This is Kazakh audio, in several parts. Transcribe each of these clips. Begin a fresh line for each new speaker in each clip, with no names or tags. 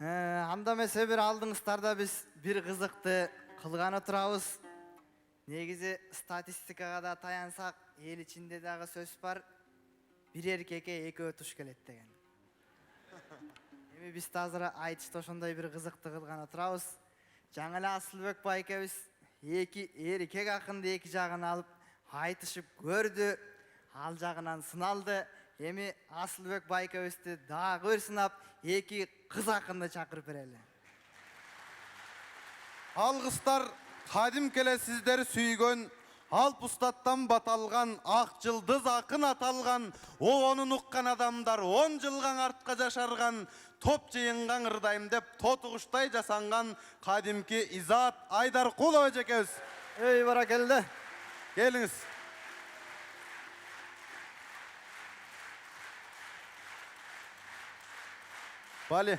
Анда эмесе бир алдыңыздарда биз бир кызыкты кылганы турабыз. Негизи статистикага да таянсак, эл ичинде дагы сөз бар. Бир эркекке экөө туш келет деген. Эми биз да азыр айтышта ошондой бир кызыкты кылганы турабыз. Жаңы эле Асылбек байкебиз эки эркек акынды эки жагына алып айтышып көрдү. Ал жагынан сыналды. Эми Асылбек байкебизди дагы бир сынап, эки кыз акынды чакырып берели.
Алгыстар кадим келе сиздер сүйгөн, алп устаттан баталган, ак жылдыз акын аталган, обонун уккан адамдар 10 жылга артка жашарган, топ жыйынган ырдайм деп тотугуштай жасанган кадимки Изат Айдаркулова эжекебиз.
Эй, баракелде.
Келиңиз. Бали.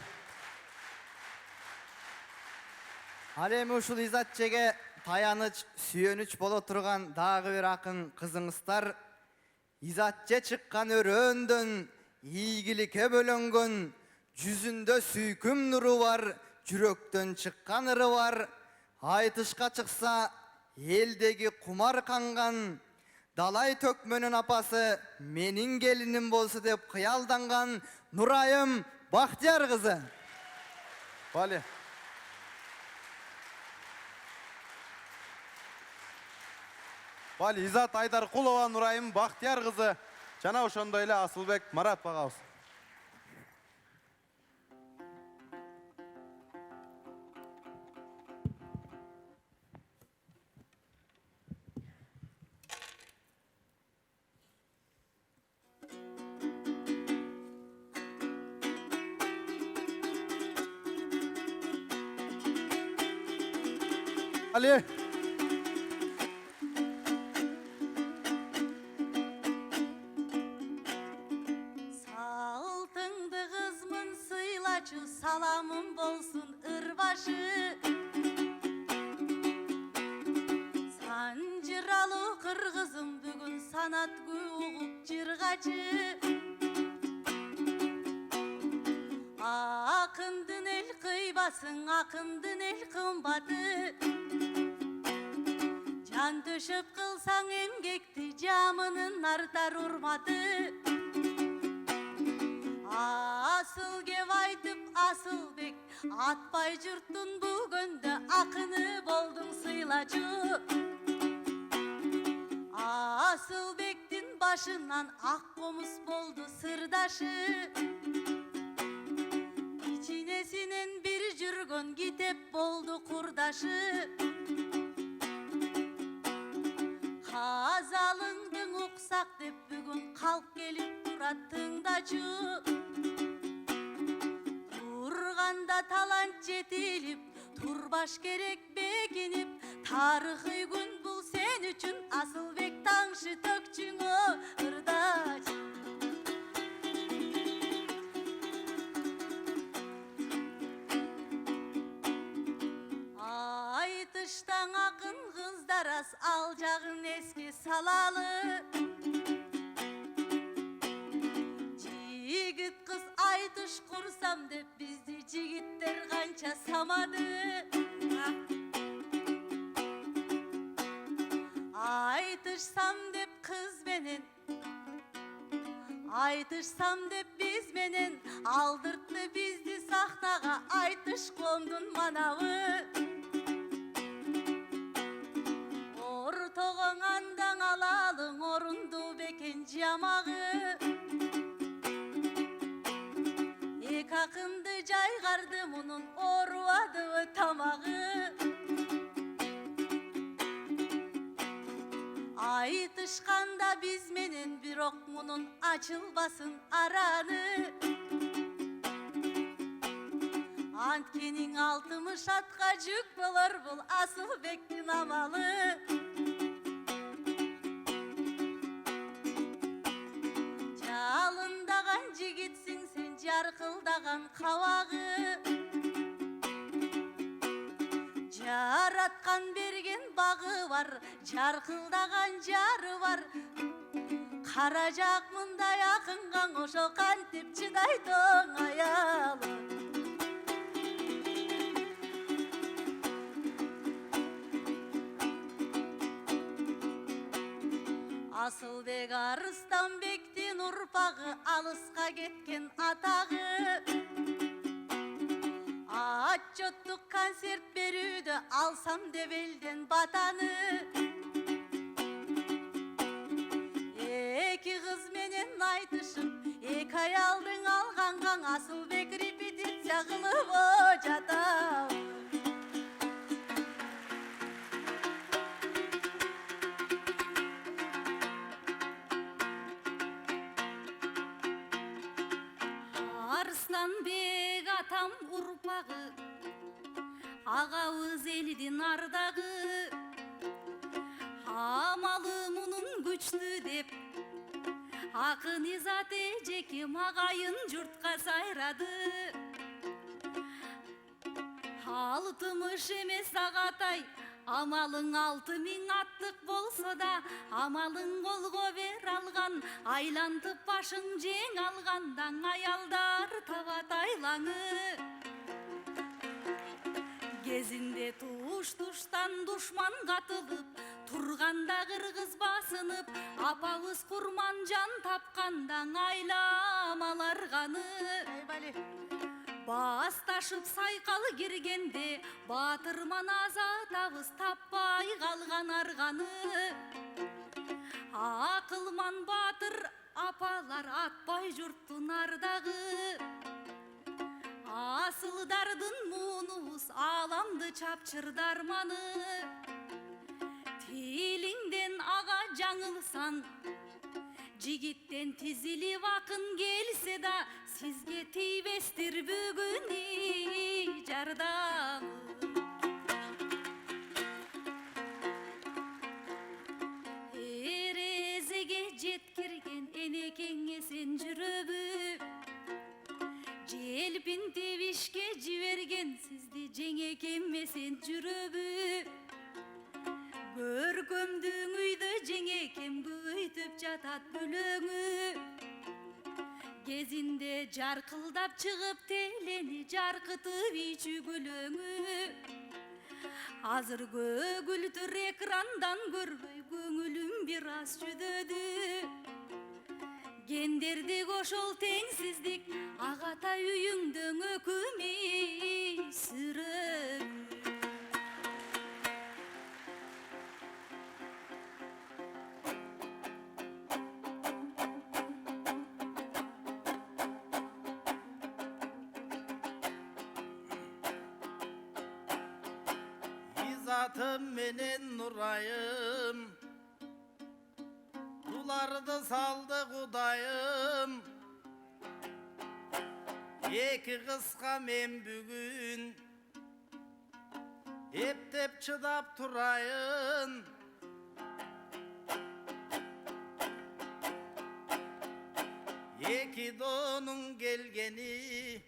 Ал эми ушул Изат эжеге таяныч, сүйөнүч боло турган дагы бир акын кызыңыздар. Изат эже чыккан өрөөндөн ийгиликке бөлөнгөн, жүзүндө сүйкүм нуру бар, жүрөктөн чыккан ыры бар. Айтышка чыкса, элдеги кумар канган, далай төкмөнүн апасы менин келиним болсо деп кыялданган Нурайым Бактияр кызы.
Бали. Бали Изат Айдаркулова Нурайым Бактияр кызы жана ошондой эле Асылбек Марат багабыз. Али.
Салтыңды кызмын сыйлачу, саламым болсун ырбашы. Санжыралуу кыргызым бүгүн санат угуп жыргачы. Акындын эл кыйбасың, акындын эл кымбаты. Жан төшөп кылсаң эмгекти, жамынын артар урматы. Асыл кеп айтып Асылбек, атпай жұрттың бүгінді акыны болдың сыйлачу. Асылбектин башынан ак комуз болду сырдашы. Ичинесинен бир жүргөн китеп болду курдашы. Казалыңдың уксак деп бүгүн калк келип турат тыңдачу. Турганда талант жетилип, турбаш керек бекинип, тарыхый күн бул сен үчүн Асылбек таңшы төкчүңө ырдач. Айтыштан акын кыздар аз, ал жагын эске салалы. Жигит кыз айтыш курсам деп бизди жигиттер канча самады. Айтышсам деп кыз менен, айтышсам деп биз менен, алдыртты бизди сахнага айтыш коомдун манабы. Ортогоң андан алалың орунду бекен жамагы. Эк акынды жайгарды мунун оруады тамагы. Айтышканда биз менен бирок мунун ачылбасын араны. Анткенин 60 атка жүк болор бул Асылбектин амалы. Жалындаган жигитсиң сен, жаркылдаган кабагы. Жараткан берген багы бар, жаркылдаган жары бар. Каражак мындай акынга ошо кантип чыдайт оң аялы. Asılbek Arıstanbek'tin urpağı, alısqa ketken atağı. Atçottuk konsert berüdü, alsam deb elden batanı. Eki kız menen aytışıp, ek ayaldın alğangan, Asılbek repetisiya kılıp ojata. Arıstanbek atam urpağı, ağabız elidin ardağı. Amalı munun güçlü dep, akın izat ejekim ağayın jurtqa sayradı. Altımış emes Ağatay, amalın 6000 attık bolsa da, amalın kolgo ber algan, aylantıp başın jeng algandan ayaldar tavataylanı. Gezinde tuş-tuştan duşman katılıp, turganda kırgız basınıp, apabız kurman can tapkandan aylamalar ganı. Bastaşıp saykalı girgende, batırman azatabız tappay kalgan arganı. Akılman batır apalar atpay jurttun ardağı. Asıldardın munus alamdı çapçırdarmanı. Tilinden ağa жаңылсан, jigitten tizili vakın gelse da, sizge tiybestir бүгүн жардамы. Erezege jetkirgen enekеңе sen жүрөбү, желпин тебишке жиберген сизди жеңекеме сен жүрөбү. Көркөмдүң үйдө жеңекем көйтүп жатат бөлөңү. Кезинде жаркылдап чыгып телени жаркытып ичүү көлөңү. Азыр көгүлтүр экрандан көрбөй көңүлүм бир аз жүдөдү. Гендерди ошол теңсиздик, Агатай үйүңдөң өкүмүй сүрөбү.
Zatım menen Nurayım, bulardı saldı Kudayım. Eki kıska men bugün, eптеп çıdap turayın. Eki donun gelgeni,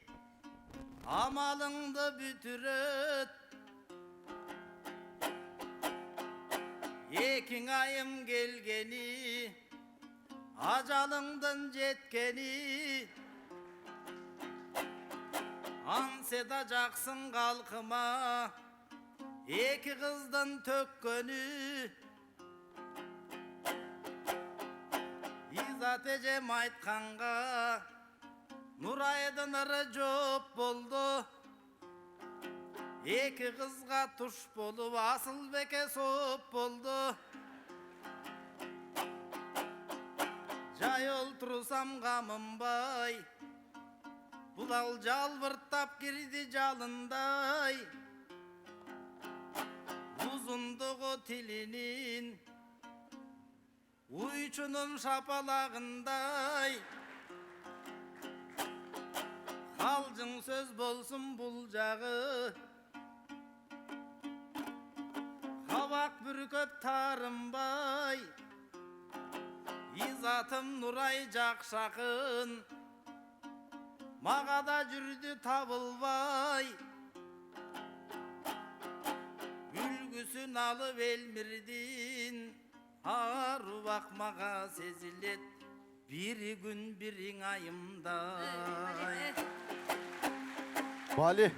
amalыңды бүтүрөт. Ekin ayım gelgeni, acalыңдын жеткени. Anseda jaksın kalkıma, eki kızdın tökkönü. İzat ejem aytkanга, Nuraydın ırı жооп boldu. Eki kızga tuş bolup Asılbek'e soğup boldu. Jay oltursam gamınbay, bulal жалбырттап kirdi jalınday. Uzunduğu tilinin, uyçunun şapalağınday. Kalcın söz bolsun bul jağı, Kavak bürköp tarımbay. İzatım Nuray jakşakın, maga da jürdü tabılbay. Ülgüsün alıp elmirdin, haru bakmaga sezilet. Bir gün birin ayımday.
Bali.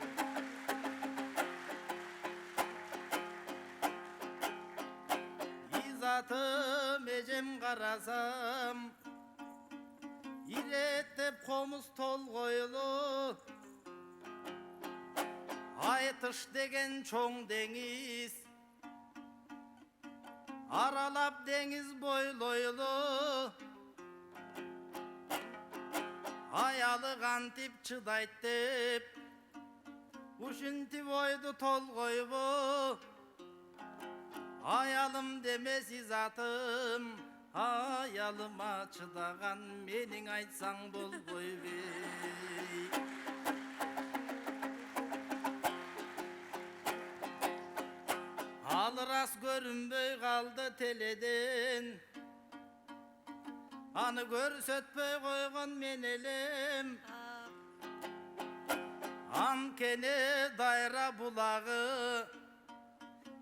İzatım ecem kara карасам иреттеп комуз тол коюлу Айтыш деген чоң деңиз аралап деңиз бойлойлу аялы кантип чыдайт деп ушинтип ойду толгойбу аялым демеси затым аялыма чыдаган менің айтсаң болбойбу ал рас көрүнбөй калды теледен аны көрсөтпөй койгон мен элем анткени дайра булагы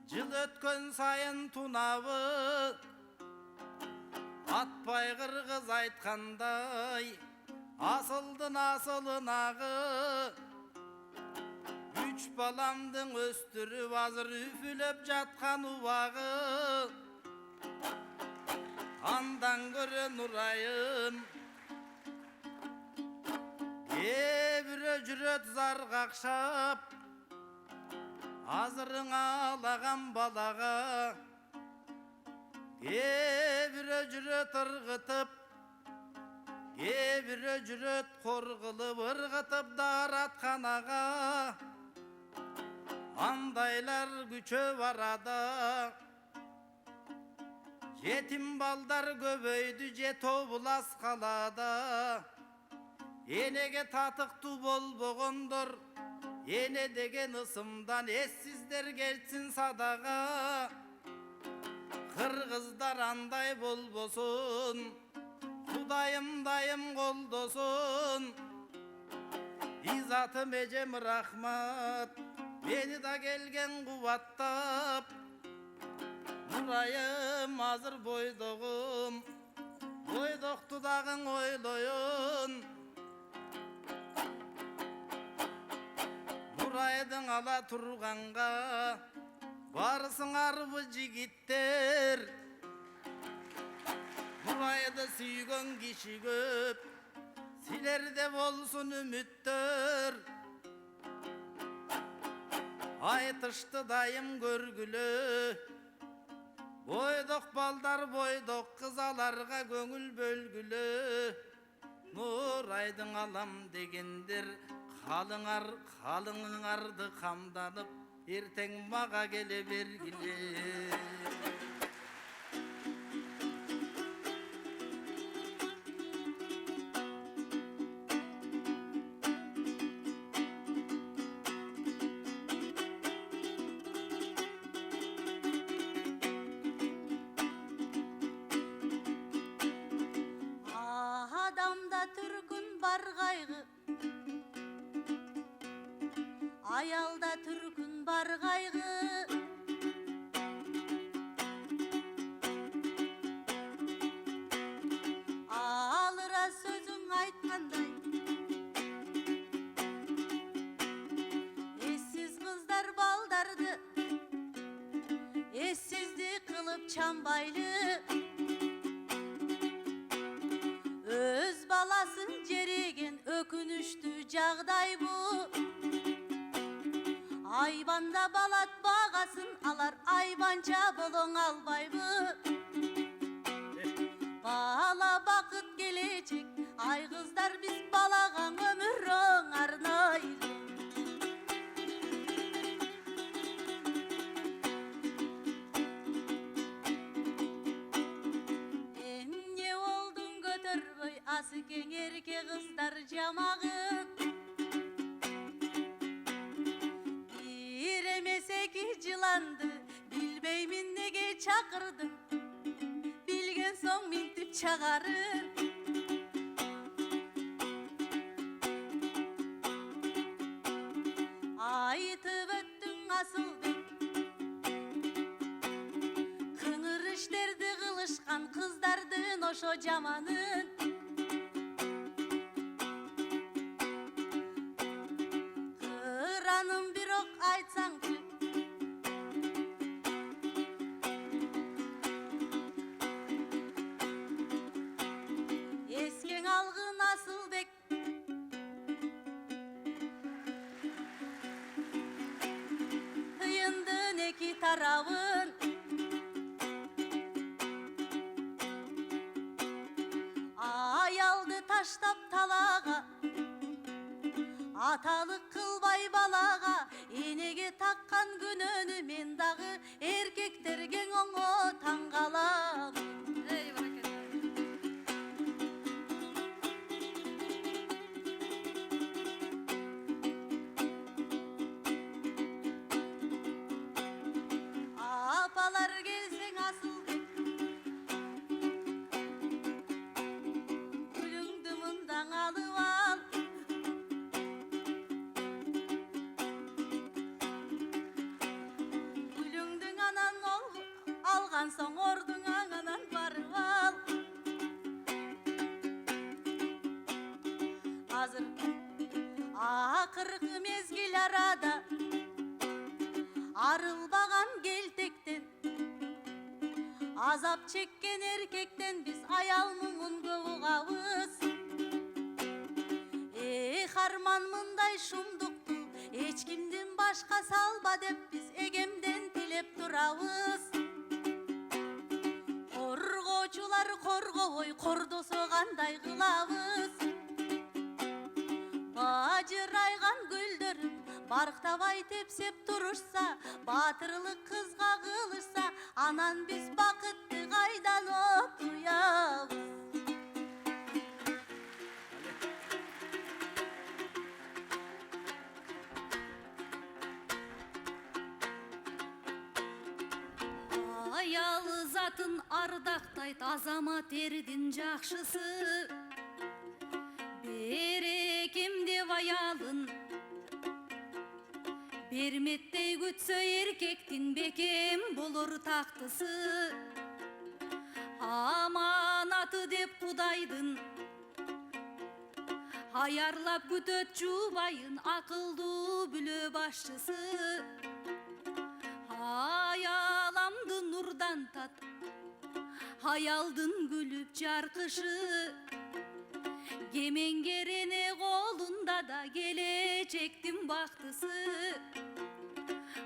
жыл өткөн сайын тунабы атпай кыргыз айткандай асылдын асылынагы үч баламдын өстүрүп азыр үфүлөп жаткан убагы андан көрө нурайым бирөө жүрөт зар какшап азырыңа алаган балага бирөө жүрөт ыргытып бирөө жүрөт кор кылып ыргытып дааратканага андайлар күчө барада жетим балдар көбөйдү же тобулас калада энеге татыктуу болбогондор эне деген ысымдан эссиздер келсин садага кыргыздар андай болбосун кудайым дайым колдосун изатым эжем рахмат мени да келген кубаттап нурайым азыр бойдогум бойдокту дагы ойлоюн нурайдың ала турганга барсыңарбы жигиттер нурайды сүйгөн киши көп силерде болсун үмүттөр айтышты дайым көргүлө бойдок балдар бойдок кызаларга көңүл бөлгүлө нурайдың алам дегендер қалыңыңарды камданып эртең мага келе бергиле
адамда түркүн бар кайгы аялда түркүн бар кайгы алыра сөзүң айткандай эссиз кыздар балдарды эссиздик кылып чамбайлы өз баласын жереген өкүнүштүү жагдай бу айбанда балат багасын алар айбанча болоң албайбы бала бакыт келечек ай кыздар биз балага өмүр оңарнайлы эмне болдуң көтөрбөй асы кең эрке кыздар жамагын жыланды билбеймин неге чакырдым билген соң минтип чагарыр айтып өттүң асылдың кыңыр иштерди кылышкан кыздардын ошо жаманын кыраным бирок айтсаңчы тарабын. Аялды таштап талаға, аталық қылбай балаға, енеге таққан күнөні мен дағы еркектерге оңо таңғалам. Ей баракет. Апалар келсең асыл гүліңді мұндан алып ал. Гүліңдің анан алған соң ордың аңанан барып ал. Азыр ақырғы мезгіл арада арылбаған келтектен, азап чеккен еркектен біз аял мұңын көп ұғабыз. Арман мындай шумдукту ешкимден башка салба деп біз эгемден тилеп турабыз. Коргоочулар коргобой кордосо кандай кылабыз. Бажырайган гүлдөрүн барктабай тепсеп турушса, батырлык кызга кылышса, анан биз бакытты кайдан окуябыз. Аял затын ардактайт азамат эрдин жакшысы. Берекем деп аялын берметтей күтсө эркектин бекем болор тактысы. Аманаты деп Кудайдын аярлап күтөт жубайын акылдуу бүлө башчысы. Ayalamdı nurdan tat, hayaldın gülüp çarkışı. Gemengerene kolunda da gelecektim baktısı.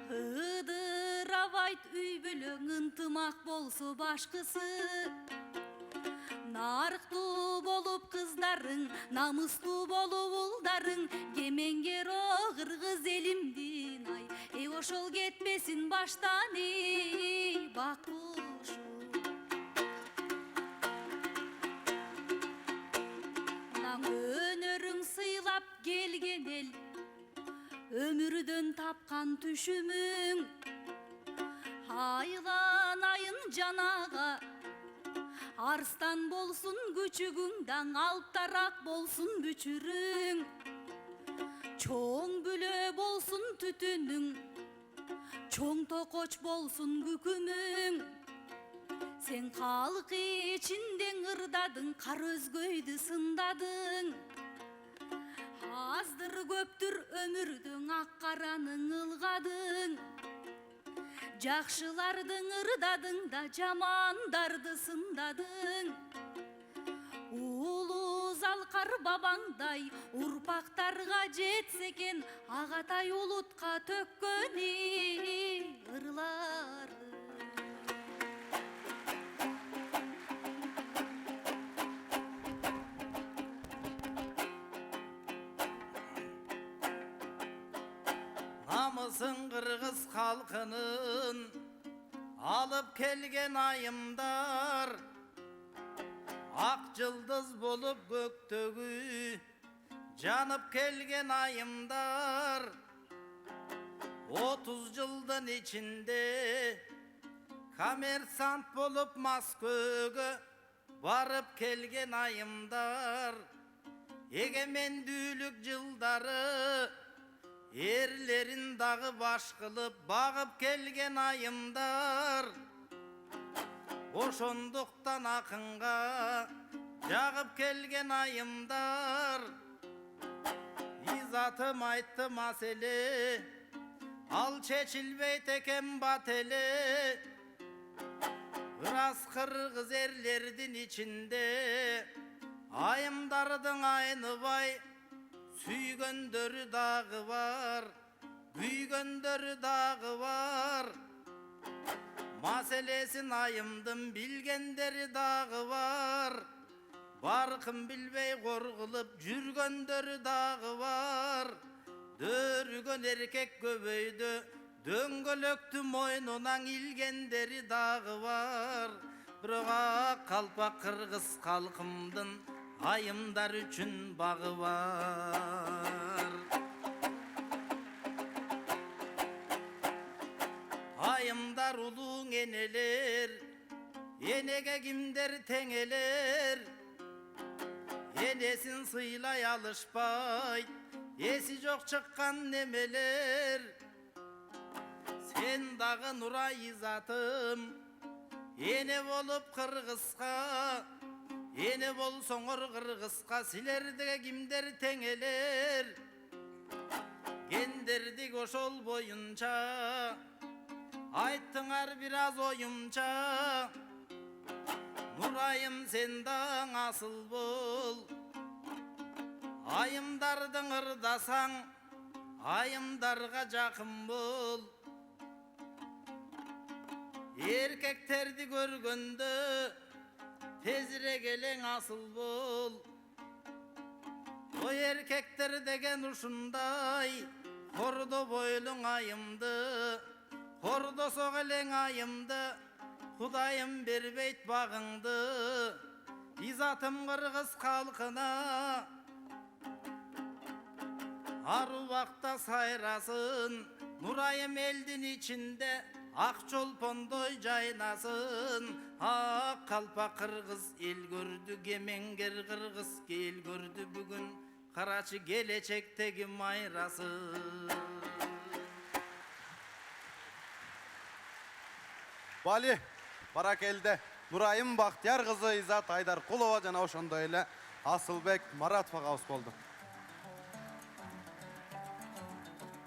Hıdır avayt üy bülöň ıntımak bolsu başkısı. Narıktуу bolup kızların, namuslu bolup uldarın. Gemenger o kırgız elimdin ay, oşol ketmesin baştan ey bak kuşu. Nang önörüň sıylap gelgen el, ömürden tapkan düşümüň. Haylanayın canaga, arstan bolsun küçügüňden, alptarak bolsun büçürüň. Çoň bülö bolsun tütünüň, çoň tokoç bolsun kükümüň. Sen halk içinden ırdadın, kar özgöydü sındadın. Azdır köptür ömürdün, akkaranın ılgadın. Jakşılardın ırdadın da jamandardı sındadın. Uluz alkar babаңдай urpaktarga jetseken, Agatay ulutka tökköni ırlar.
Namısın Kırgız halkının alıp kelgen ayımdar, ak yıldız bolup göktөгü janıp kelgen ayımdar. 30 yıldın içinde komersant bolup Moskvöge varıp kelgen ayımdar. Egemendүүлük yıldары erlerin dağı baş kılıp bağıp kelgen ayımdar. Oşonduktan akınga jağıp kelgen ayımdar. İzatım ayttı masele, al çeçilbey tekem batele. Iras kırgız erlerdin içinde ayımdardın ayını vay. Süygöndörü dağı var, büygöndörü dağı var. Maselesин ayımdım bilgenderi dağı var. Barkın bilbey korkulup жүрgöndörü dağı var. Dörgön erkek göböydü, döngölöktü moynunan ilgenderi dağı var. Biroğa kalpak kırgız kalkımdın ayımдар üçün bağı var. Ayımдар uluğun eneler, enege kimder tengeler. Enesin sıylay alışpay, esi çok çıkkan nemeler. Sen dağı Nuray zatım, ene bolup kırgızka, ene bol soңor kırgızka, silerde kimder tengeler. Genderdik oşol boyunca, ayttıңар biraz oyumça. Nurayım sendan asıl bol, ayımdardın ırdasan, ayımdarga jakın bol. Erkekterdi görgöndö, tezire gelen asıl bol. O erkekter degen uşunday, kordo boylun ayımdı, kordo soğelen ayımdı. Hudayım berbeyt bağındı, izatım kırgız kalkına. Arı vakta sayrasın, Nurayım eldin içinde, ak çolpondoy caynasın. Ak kalpa kırgız el gördü, gemenger kırgız gel gördü bugün. Karaçı gelecekteki mayrasın.
Bali, Barakelde, Nurayım Bahtiyar kızı İzat Aydarkulova jana ошондой эле Asılbek Maratova gaus boldu.